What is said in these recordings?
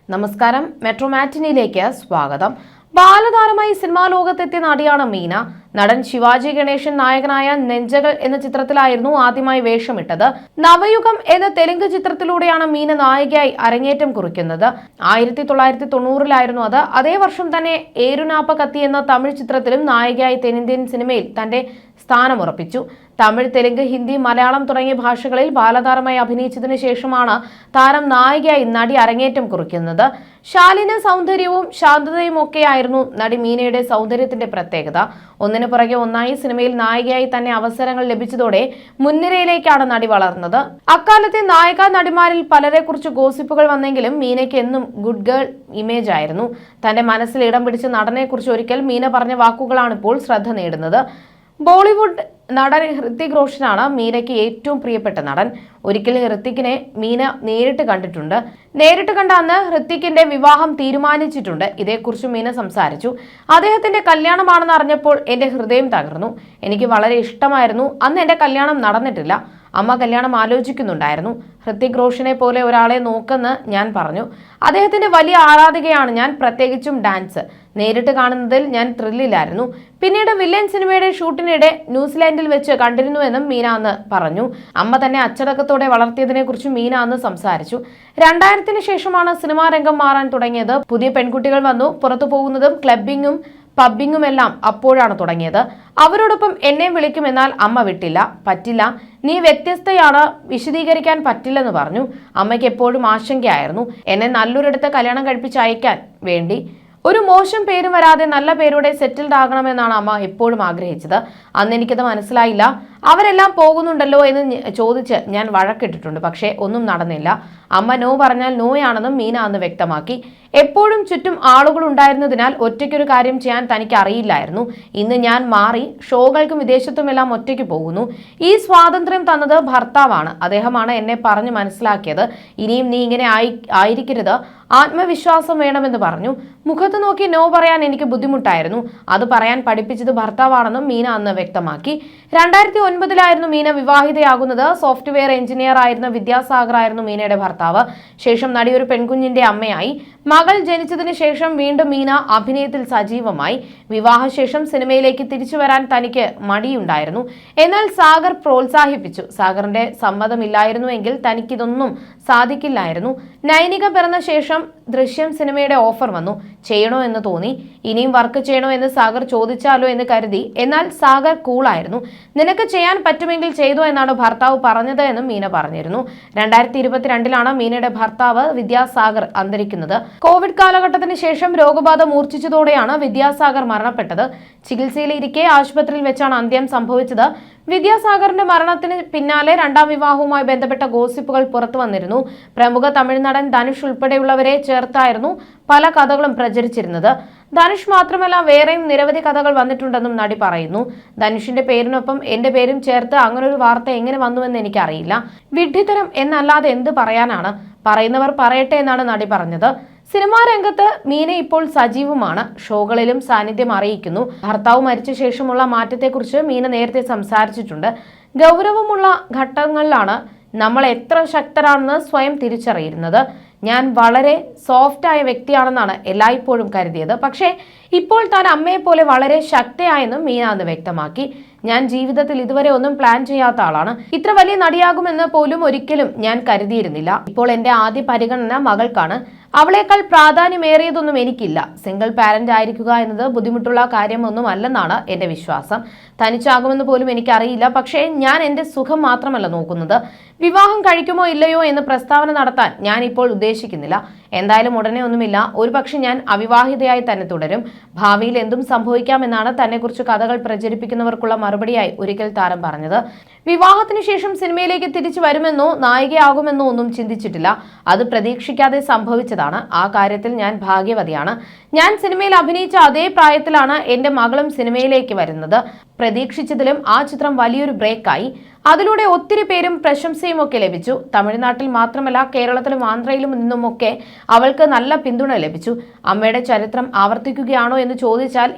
നമസ്കാരം, മെട്രോ മാറ്റിനിയിലേക്ക് സ്വാഗതം. ബാലതാരമായി സിനിമാ ലോകത്തെത്തിയ നടിയാണ് മീന. നടൻ ശിവാജി ഗണേശൻ നായകനായ നെഞ്ചകൾ എന്ന ചിത്രത്തിലായിരുന്നു ആദ്യമായി വേഷമിട്ടത്. നവയുഗം എന്ന തെലുങ്ക് ചിത്രത്തിലൂടെയാണ് മീന നായികയായി അരങ്ങേറ്റം കുറിക്കുന്നത്. 1990-ലായിരുന്നു അത്. അതേ വർഷം തന്നെ ഏരുനാപ്പ കത്തി എന്ന തമിഴ് ചിത്രത്തിലും നായികയായി തെന്നിന്ത്യൻ സിനിമയിൽ തന്റെ സ്ഥാനമുറപ്പിച്ചു. തമിഴ്, തെലുങ്ക്, ഹിന്ദി, മലയാളം തുടങ്ങിയ ഭാഷകളിൽ ബാലതാരമായി അഭിനയിച്ചതിനു ശേഷമാണ് താരം നായികയായി നടി അരങ്ങേറ്റം കുറിക്കുന്നത്. ശാലീന സൗന്ദര്യവും ശാന്തതയും ഒക്കെയായിരുന്നു നടി മീനയുടെ സൗന്ദര്യത്തിന്റെ പ്രത്യേകത. ഒന്നിനു പുറകെ ഒന്നായി സിനിമയിൽ നായികയായി തന്നെ അവസരങ്ങൾ ലഭിച്ചതോടെ മുൻനിരയിലേക്കാണ് നടി വളർന്നത്. അക്കാലത്തെ നായിക നടിമാരിൽ പലരെ കുറിച്ച് ഗോസിപ്പുകൾ വന്നെങ്കിലും മീനയ്ക്ക് എന്നും ഗുഡ് ഗേൾ ഇമേജ് ആയിരുന്നു. തന്റെ മനസ്സിൽ ഇടം പിടിച്ച നടനെ കുറിച്ച് ഒരിക്കൽ മീന പറഞ്ഞ വാക്കുകളാണ് ഇപ്പോൾ ശ്രദ്ധ നേടുന്നത്. ബോളിവുഡ് നടൻ ഹൃത്തിക് റോഷനാണ് മീനയ്ക്ക് ഏറ്റവും പ്രിയപ്പെട്ട നടൻ. ഒരിക്കൽ ഹൃത്തിക്കിനെ മീന നേരിട്ട് കണ്ടിട്ടുണ്ട്. നേരിട്ട് കണ്ട അന്ന് ഹൃത്തിക്കിന്റെ വിവാഹം തീരുമാനിച്ചിട്ടുണ്ട്. ഇതേക്കുറിച്ച് മീന സംസാരിച്ചു. അദ്ദേഹത്തിന്റെ കല്യാണമാണെന്ന് അറിഞ്ഞപ്പോൾ എന്റെ ഹൃദയം തകർന്നു. എനിക്ക് വളരെ ഇഷ്ടമായിരുന്നു. അന്ന് എന്റെ കല്യാണം നടന്നിട്ടില്ല. അമ്മ കല്യാണം ആലോചിക്കുന്നുണ്ടായിരുന്നു. ഹൃത്തിക് റോഷനെ പോലെ ഒരാളെ നോക്കെന്ന് ഞാൻ പറഞ്ഞു. അദ്ദേഹത്തിന്റെ വലിയ ആരാധികയാണ് ഞാൻ, പ്രത്യേകിച്ചും ഡാൻസ്. നേരിട്ട് കാണുന്നതിൽ ഞാൻ ത്രില്ലിലായിരുന്നു. പിന്നീട് വില്ലൻ സിനിമയുടെ ഷൂട്ടിനിടെ ന്യൂസിലാൻഡിൽ വെച്ച് കണ്ടിരുന്നുവെന്നും മീന അന്ന് പറഞ്ഞു. അമ്മ തന്നെ അച്ചടക്കത്തോടെ വളർത്തിയതിനെ കുറിച്ച് മീന അന്ന് സംസാരിച്ചു. 2000-ന് ശേഷമാണ് സിനിമാ രംഗം മാറാൻ തുടങ്ങിയത്. പുതിയ പെൺകുട്ടികൾ വന്നു. പുറത്തു പോകുന്നതും ക്ലബിങ്ങും പബ്ബിങ്ങുമെല്ലാം അപ്പോഴാണ് തുടങ്ങിയത്. അവരോടൊപ്പം എന്നെ വിളിക്കുമെന്നാൽ അമ്മ വിട്ടില്ല. പറ്റില്ല, നീ വ്യത്യസ്തയാണ്, വിശദീകരിക്കാൻ പറ്റില്ലെന്ന് പറഞ്ഞു. അമ്മയ്ക്ക് എപ്പോഴും ആശങ്കയായിരുന്നു എന്നെ നല്ലൊരിടത്ത് കല്യാണം കഴിപ്പിച്ച് അയക്കാൻ വേണ്ടി. ഒരു മോശം പേരും വരാതെ നല്ല പേരോടെ സെറ്റിൽഡ് ആകണമെന്നാണ് അമ്മ എപ്പോഴും ആഗ്രഹിച്ചത്. അന്ന് എനിക്കത് മനസ്സിലായില്ല. അവരെല്ലാം പോകുന്നുണ്ടല്ലോ എന്ന് ചോദിച്ച് ഞാൻ വഴക്കിട്ടിട്ടുണ്ട്. പക്ഷേ ഒന്നും നടന്നില്ല. അമ്മ നോ പറഞ്ഞാൽ നോയാണെന്നും മീന അന്ന് വ്യക്തമാക്കി. എപ്പോഴും ചുറ്റും ആളുകൾ ഉണ്ടായിരുന്നതിനാൽ ഒറ്റയ്ക്കൊരു കാര്യം ചെയ്യാൻ തനിക്ക് അറിയില്ലായിരുന്നു. ഇന്ന് ഞാൻ മാറി. ഷോകൾക്കും വിദേശത്തുമെല്ലാം ഒറ്റയ്ക്ക് പോകുന്നു. ഈ സ്വാതന്ത്ര്യം തന്നത് ഭർത്താവാണ്. അദ്ദേഹമാണ് എന്നെ പറഞ്ഞു മനസ്സിലാക്കിയത്. ഇനിയും നീ ഇങ്ങനെ ആയിരിക്കരുത്, ആത്മവിശ്വാസം വേണമെന്ന് പറഞ്ഞു. മുഖത്ത് നോക്കി നോ പറയാൻ എനിക്ക് ബുദ്ധിമുട്ടായിരുന്നു. അത് പറയാൻ പഠിപ്പിച്ചത് ഭർത്താവാണെന്നും മീന അന്ന് വ്യക്തമാക്കി. 2009-ലായിരുന്നു മീന വിവാഹിതയാകുന്നത്. സോഫ്റ്റ്വെയർ എഞ്ചിനീയർ ആയിരുന്ന വിദ്യാസാഗർ ആയിരുന്നു മീനയുടെ ഭർത്താവ്. ശേഷം നടി ഒരു പെൺകുഞ്ഞിന്റെ അമ്മയായി. മകൾ ജനിച്ചതിന് ശേഷം വീണ്ടും മീന അഭിനയത്തിൽ സജീവമായി. വിവാഹശേഷം സിനിമയിലേക്ക് തിരിച്ചു വരാൻ തനിക്ക് മടിയുണ്ടായിരുന്നു. എന്നാൽ സാഗർ പ്രോത്സാഹിപ്പിച്ചു. സാഗറിന്റെ സമ്മതമില്ലായിരുന്നുവെങ്കിൽ തനിക്കിതൊന്നും സാധിക്കില്ലായിരുന്നു. നൈനിക പിറന്ന ശേഷം ദൃശ്യം സിനിമയുടെ ഓഫർ വന്നു. ചെയ്യണോ എന്ന് തോന്നി. ഇനിയും വർക്ക് ചെയ്യണോ എന്ന് സാഗർ ചോദിച്ചാലോ എന്ന് കരുതി. എന്നാൽ സാഗർ കൂളായിരുന്നു. നിനക്ക് ചെയ്യാൻ പറ്റുമെങ്കിൽ ചെയ്തോ എന്നാണ് ഭർത്താവ് പറഞ്ഞത് എന്നും മീന പറഞ്ഞിരുന്നു. 2022-ലാണ് മീനയുടെ ഭർത്താവ് വിദ്യാസാഗർ അന്തരിക്കുന്നത്. കോവിഡ് കാലഘട്ടത്തിന് ശേഷം രോഗബാധ മൂർച്ഛിച്ചതോടെയാണ് വിദ്യാസാഗർ മരണപ്പെട്ടത്. ചികിത്സയിലിരിക്കെ ആശുപത്രിയിൽ വെച്ചാണ് അന്ത്യം സംഭവിച്ചത്. വിദ്യാസാഗറിന്റെ മരണത്തിന് പിന്നാലെ രണ്ടാം വിവാഹവുമായി ബന്ധപ്പെട്ട ഗോസിപ്പുകൾ പുറത്തു വന്നിരുന്നു. പ്രമുഖ തമിഴ് നടൻ ധനുഷ് ഉൾപ്പെടെയുള്ളവരെ ചേർത്തായിരുന്നു പല കഥകളും പ്രചരിച്ചിരുന്നത്. ധനുഷ് മാത്രമല്ല, വേറെയും നിരവധി കഥകൾ വന്നിട്ടുണ്ടെന്നും നടി പറയുന്നു. ധനുഷിന്റെ പേരിനൊപ്പം എന്റെ പേരും ചേർത്ത് അങ്ങനൊരു വാർത്ത എങ്ങനെ വന്നുവെന്ന് എനിക്കറിയില്ല. വിഡ്ഢിത്തരം എന്നല്ലാതെ എന്ത് പറയാനാണ്? പറയുന്നവർ പറയട്ടെ എന്നാണ് നടി പറഞ്ഞത്. സിനിമാ രംഗത്ത് മീന ഇപ്പോൾ സജീവമാണ്. ഷോകളിലും സാന്നിധ്യം അറിയിക്കുന്നു. ഭർത്താവ് മരിച്ച ശേഷമുള്ള മാറ്റത്തെക്കുറിച്ച് മീന നേരത്തെ സംസാരിച്ചിട്ടുണ്ട്. ഗൗരവമുള്ള ഘട്ടങ്ങളിലാണ് നമ്മൾ എത്ര ശക്തരാണെന്ന് സ്വയം തിരിച്ചറിയുന്നത്. ഞാൻ വളരെ സോഫ്റ്റായ വ്യക്തിയാണെന്നാണ് എല്ലായ്പ്പോഴും കരുതിയത്. പക്ഷേ ഇപ്പോൾ താൻ അമ്മയെപ്പോലെ വളരെ ശക്തയായെന്നും മീന അന്ന് വ്യക്തമാക്കി. ഞാൻ ജീവിതത്തിൽ ഇതുവരെ ഒന്നും പ്ലാൻ ചെയ്യാത്ത ആളാണ്. ഇത്ര വലിയ നടിയാകുമെന്ന് പോലും ഒരിക്കലും ഞാൻ കരുതിയിരുന്നില്ല. ഇപ്പോൾ എന്റെ ആദ്യ പരിഗണന മകൾക്കാണ്. അവളേക്കാൾ പ്രാധാന്യമേറിയതൊന്നും എനിക്കില്ല. സിംഗിൾ പാരന്റ് ആയിരിക്കുക എന്നത് ബുദ്ധിമുട്ടുള്ള കാര്യമൊന്നും അല്ലെന്നാണ് എന്റെ വിശ്വാസം. തനിച്ചാകുമെന്ന് പോലും എനിക്കറിയില്ല. പക്ഷേ ഞാൻ എന്റെ സുഖം മാത്രമല്ല നോക്കുന്നത്. വിവാഹം കഴിക്കുമോ ഇല്ലയോ എന്ന് പ്രസ്താവന നടത്താൻ ഞാൻ ഇപ്പോൾ ഉദ്ദേശിക്കുന്നില്ല. എന്തായാലും ഉടനെ ഒന്നുമില്ല. ഒരുപക്ഷെ ഞാൻ അവിവാഹിതയായി തന്നെ തുടരും. ഭാവിയിൽ എന്തും സംഭവിക്കാമെന്നാണ് തന്നെക്കുറിച്ച് കഥകൾ പ്രചരിപ്പിക്കുന്നവർക്കുള്ള മറുപടിയായി ഒരിക്കൽ താരം പറഞ്ഞത്. വിവാഹത്തിന് ശേഷം സിനിമയിലേക്ക് തിരിച്ചു വരുമെന്നോ നായികയാകുമെന്നോ ഒന്നും ചിന്തിച്ചിട്ടില്ല. അത് പ്രതീക്ഷിക്കാതെ സംഭവിച്ചതാണ്. ആ കാര്യത്തിൽ ഞാൻ ഭാഗ്യവതിയാണ്. ഞാൻ സിനിമയിൽ അഭിനയിച്ച അതേ പ്രായത്തിലാണ് എന്റെ മകളും സിനിമയിലേക്ക് വരുന്നത്. പ്രതീക്ഷിച്ചതിലും ആ ചിത്രം വലിയൊരു ബ്രേക്കായി. അതിലൂടെ ഒത്തിരി പേരും പ്രശംസയും ഒക്കെ ലഭിച്ചു. തമിഴ്നാട്ടിൽ മാത്രമല്ല കേരളത്തിലും ആന്ധ്രയിലും നിന്നുമൊക്കെ അവൾക്ക് നല്ല പിന്തുണ ലഭിച്ചു. അമ്മയുടെ ചരിത്രം ആവർത്തിക്കുകയാണോ എന്ന് ചോദിച്ചാൽ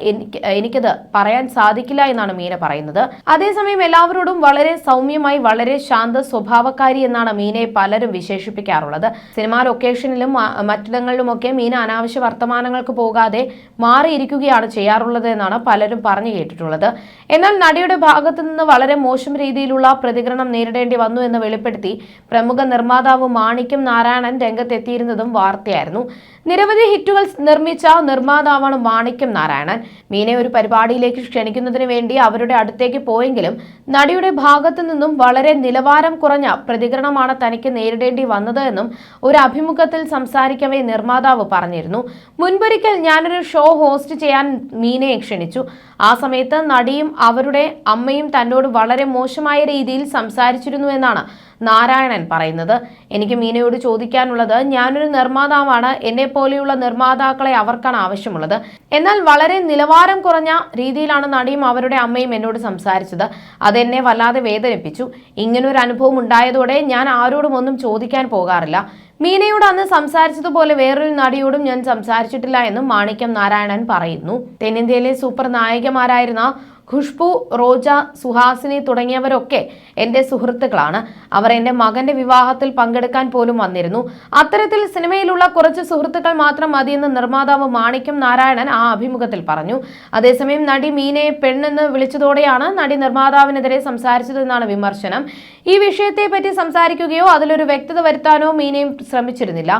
എനിക്കത് പറയാൻ സാധിക്കില്ല എന്നാണ് മീന പറയുന്നത്. അതേസമയം എല്ലാവരോടും വളരെ സൗമ്യമായി വളരെ ശാന്ത സ്വഭാവക്കാരി എന്നാണ് മീനയെ പലരും വിശേഷിപ്പിക്കാറുള്ളത്. സിനിമാ ലൊക്കേഷനിലും മറ്റിടങ്ങളിലുമൊക്കെ മീന അനാവശ്യ വർത്തമാനങ്ങൾക്ക് പോകാതെ മാറിയിരിക്കുകയാണ് ചെയ്യാറുള്ളത് എന്നാണ് പലരും പറഞ്ഞു കേട്ടിട്ടുള്ളത്. എന്നാൽ നടിയുടെ ഭാഗത്തു നിന്ന് വളരെ മോശം രീതിയിലുള്ള പ്രതികരണം നേരിടേണ്ടി വന്നു എന്ന് വെളിപ്പെടുത്തി പ്രമുഖ നിർമ്മാതാവ് മാണിക്യം നാരായണൻ രംഗത്തെത്തിയിരുന്നതും വാർത്തയായിരുന്നു. നിരവധി ഹിറ്റുകൾ നിർമ്മിച്ച നിർമ്മാതാവാണ് മാണിക്യം നാരായണൻ. മീനയെ ഒരു പരിപാടിയിലേക്ക് ക്ഷണിക്കുന്നതിന് വേണ്ടി അവരുടെ അടുത്തേക്ക് പോയെങ്കിലും നടിയുടെ ഭാഗത്തു നിന്നും വളരെ നിലവാരം കുറഞ്ഞ പ്രതികരണമാണ് തനിക്ക് നേരിടേണ്ടി വന്നത് എന്നും ഒരു അഭിമുഖത്തിൽ സംസാരിക്കവേ നിർമ്മാതാവ് പറഞ്ഞിരുന്നു. മുൻപൊരിക്കൽ ഞാനൊരു ഷോ ഹോസ്റ്റ് ചെയ്യാൻ മീനയെ ക്ഷണിച്ചു. ആ സമയത്ത് നടിയും അവരുടെ അമ്മയും തന്നോട് വളരെ മോശമായ രീതിയിൽ സംസാരിച്ചിരുന്നു എന്നാണ് നാരായണൻ പറയുന്നത്. എനിക്ക് മീനയോട് ചോദിക്കാനുള്ളത്, ഞാനൊരു നിർമ്മാതാവാണ്, എന്നെ പോലെയുള്ള നിർമ്മാതാക്കളെ അവർക്കാണ് ആവശ്യമുള്ളത്. എന്നാൽ വളരെ നിലവാരം കുറഞ്ഞ രീതിയിലാണ് നടിയും അവരുടെ അമ്മയും എന്നോട് സംസാരിച്ചത്. അതെന്നെ വല്ലാതെ വേദനിപ്പിച്ചു. ഇങ്ങനൊരു അനുഭവം ഉണ്ടായതോടെ ഞാൻ ആരോടും ഒന്നും ചോദിക്കാൻ പോകാറില്ല. മീനയോട് അന്ന് സംസാരിച്ചതുപോലെ വേറൊരു നടിയോടും ഞാൻ സംസാരിച്ചിട്ടില്ല എന്നും മാണിക്യം നാരായണൻ പറയുന്നു. തെന്നിന്ത്യയിലെ സൂപ്പർ നായികമാരായിരുന്ന ഖുഷ്ബു, റോജ, സുഹാസിനി തുടങ്ങിയവരൊക്കെ എൻ്റെ സുഹൃത്തുക്കളാണ്. അവർ എൻ്റെ മകന്റെ വിവാഹത്തിൽ പങ്കെടുക്കാൻ പോലും വന്നിരുന്നു. അത്തരത്തിൽ സിനിമയിലുള്ള കുറച്ച് സുഹൃത്തുക്കൾ മാത്രം മതിയെന്ന് നിർമ്മാതാവ് മാണിക്യം നാരായണൻ ആ അഭിമുഖത്തിൽ പറഞ്ഞു. അതേസമയം നടി മീനയെ പെണ്ണെന്ന് വിളിച്ചതോടെയാണ് നടി നിർമ്മാതാവിനെതിരെ സംസാരിച്ചതെന്നാണ് വിമർശനം. ഈ വിഷയത്തെ പറ്റി സംസാരിക്കുകയോ അതിലൊരു വ്യക്തത വരുത്താനോ മീനയും ശ്രമിച്ചിരുന്നില്ല.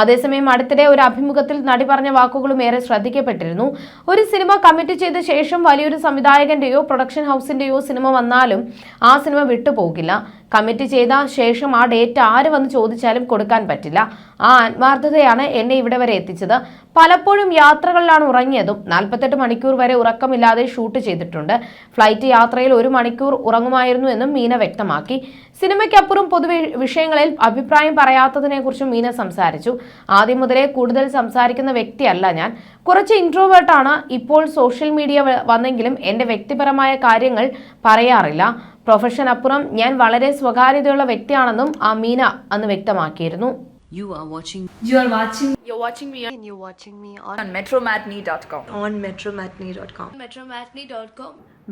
അതേസമയം അടുത്തിടെ ഒരു അഭിമുഖത്തിൽ നടി പറഞ്ഞ വാക്കുകളും ഏറെ ശ്രദ്ധിക്കപ്പെട്ടിരുന്നു. ഒരു സിനിമ കമ്മിറ്റ് ചെയ്ത ശേഷം വലിയൊരു സംവിധായകന്റെയോ പ്രൊഡക്ഷൻ ഹൗസിന്റെയോ സിനിമ വന്നാലും ആ സിനിമ വിട്ടുപോകില്ല. കമ്മിറ്റ് ചെയ്ത ശേഷം ആ ഡേറ്റ് ആര് വന്ന് ചോദിച്ചാലും കൊടുക്കാൻ പറ്റില്ല. ആ ആത്മാർത്ഥതയാണ് എന്നെ ഇവിടെ വരെ എത്തിച്ചത്. പലപ്പോഴും യാത്രകളിലാണ് ഉറങ്ങിയതും. 48 മണിക്കൂർ വരെ ഉറക്കമില്ലാതെ ഷൂട്ട് ചെയ്തിട്ടുണ്ട്. ഫ്ലൈറ്റ് യാത്രയിൽ 1 മണിക്കൂർ ഉറങ്ങുമായിരുന്നു എന്നും മീന വ്യക്തമാക്കി. സിനിമയ്ക്കപ്പുറം പൊതു വിഷയങ്ങളിൽ അഭിപ്രായം പറയാത്തതിനെ കുറിച്ചും മീന സംസാരിച്ചു. ആദ്യം മുതലേ കൂടുതൽ സംസാരിക്കുന്ന വ്യക്തിയല്ല ഞാൻ. കുറച്ച് ഇൻട്രോവേർട്ടാണ്. ഇപ്പോൾ സോഷ്യൽ മീഡിയ വന്നെങ്കിലും എൻ്റെ വ്യക്തിപരമായ കാര്യങ്ങൾ പറയാറില്ല. പ്രൊഫഷൻ അപ്പുറം ഞാൻ വളരെ സ്വകാര്യതയുള്ള വ്യക്തിയാണെന്നും ആ മീന അന്ന് വ്യക്തമാക്കിയിരുന്നു. You're watching me on metromatney.com.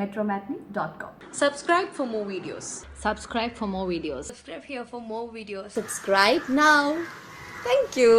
metromatney.com. Subscribe for more videos. Subscribe for more videos. Subscribe here for more videos. Subscribe now. Thank you.